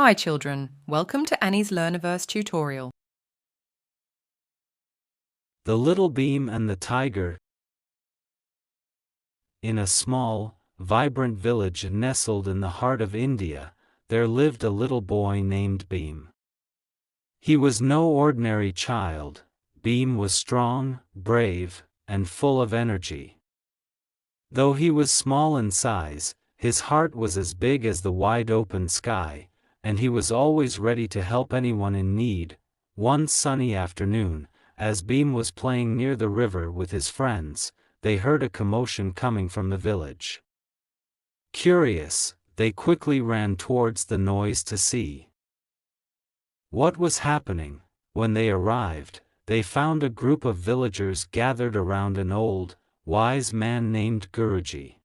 Hi children, welcome to Annie's Learniverse tutorial. The Little Beam and the Tiger. In a small, vibrant village nestled in the heart of India, there lived a little boy named Beam. He was no ordinary child. Beam was strong, brave, and full of energy. Though he was small in size, his heart was as big as the wide-open sky, and he was always ready to help anyone in need. One sunny afternoon, as Beam was playing near the river with his friends, they heard a commotion coming from the village. Curious, they quickly ran towards the noise to see what was happening. When they arrived, they found a group of villagers gathered around an old, wise man named Guruji.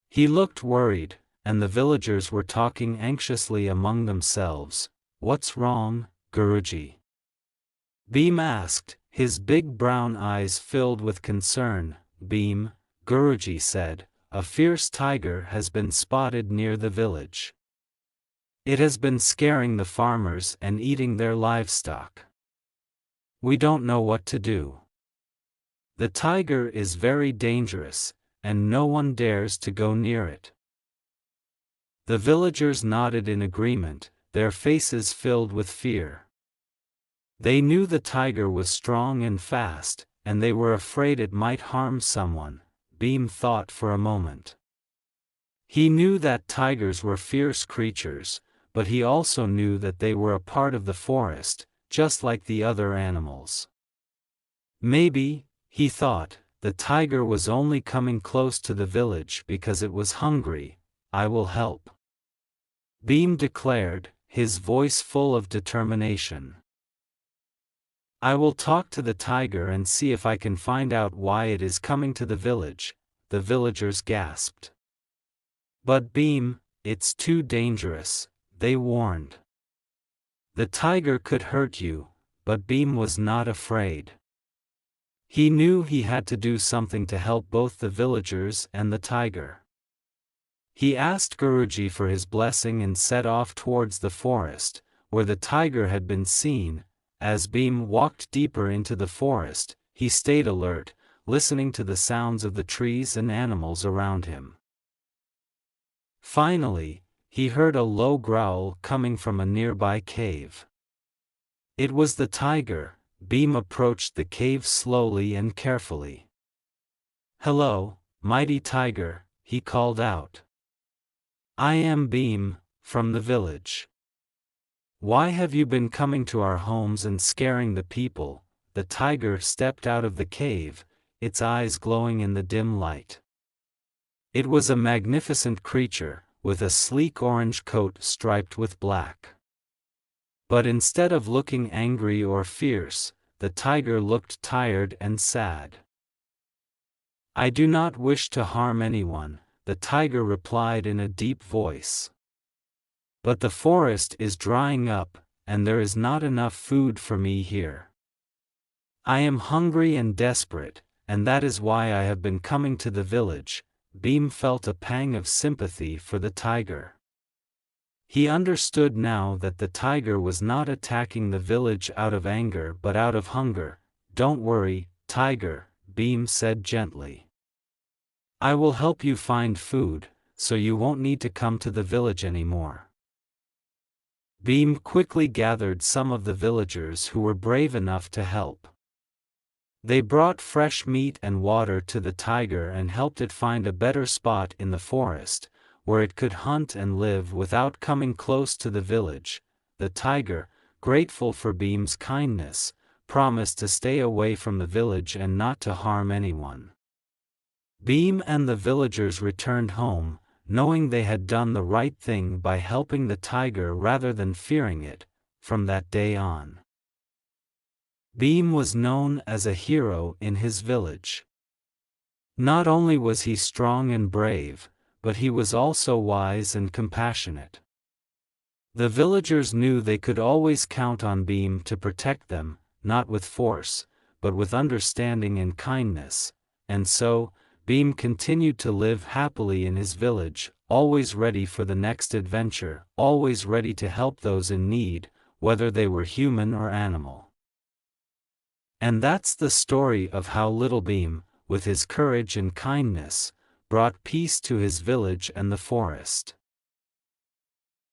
He looked worried, and the villagers were talking anxiously among themselves. "What's wrong, Guruji?" Beam asked, his big brown eyes filled with concern. "Beam," Guruji said, "a fierce tiger has been spotted near the village. It has been scaring the farmers and eating their livestock. We don't know what to do. The tiger is very dangerous, and no one dares to go near it." The villagers nodded in agreement, their faces filled with fear. They knew the tiger was strong and fast, and they were afraid it might harm someone. Beam thought for a moment. He knew that tigers were fierce creatures, but he also knew that they were a part of the forest, just like the other animals. Maybe, he thought, the tiger was only coming close to the village because it was hungry. "I will help," Beam declared, his voice full of determination. "I will talk to the tiger and see if I can find out why it is coming to the village," the villagers gasped. "But Beam, it's too dangerous," they warned. "The tiger could hurt you," but Beam was not afraid. He knew he had to do something to help both the villagers and the tiger. He asked Guruji for his blessing and set off towards the forest, where the tiger had been seen. As Beam walked deeper into the forest, he stayed alert, listening to the sounds of the trees and animals around him. Finally, he heard a low growl coming from a nearby cave. It was the tiger. Beam approached the cave slowly and carefully. "Hello, mighty tiger," he called out. "I am Beam, from the village. Why have you been coming to our homes and scaring the people?" The tiger stepped out of the cave, its eyes glowing in the dim light. It was a magnificent creature, with a sleek orange coat striped with black. But instead of looking angry or fierce, the tiger looked tired and sad. "I do not wish to harm anyone," the tiger replied in a deep voice. "But the forest is drying up, and there is not enough food for me here. I am hungry and desperate, and that is why I have been coming to the village." Beam felt a pang of sympathy for the tiger. He understood now that the tiger was not attacking the village out of anger but out of hunger. "Don't worry, tiger," Beam said gently. "I will help you find food, so you won't need to come to the village anymore." Beam quickly gathered some of the villagers who were brave enough to help. They brought fresh meat and water to the tiger and helped it find a better spot in the forest, where it could hunt and live without coming close to the village. The tiger, grateful for Beam's kindness, promised to stay away from the village and not to harm anyone. Beam and the villagers returned home, knowing they had done the right thing by helping the tiger rather than fearing it. From that day on, Beam was known as a hero in his village. Not only was he strong and brave, but he was also wise and compassionate. The villagers knew they could always count on Beam to protect them, not with force, but with understanding and kindness, and so, Beam continued to live happily in his village, always ready for the next adventure, always ready to help those in need, whether they were human or animal. And that's the story of how Little Bheem, with his courage and kindness, brought peace to his village and the forest.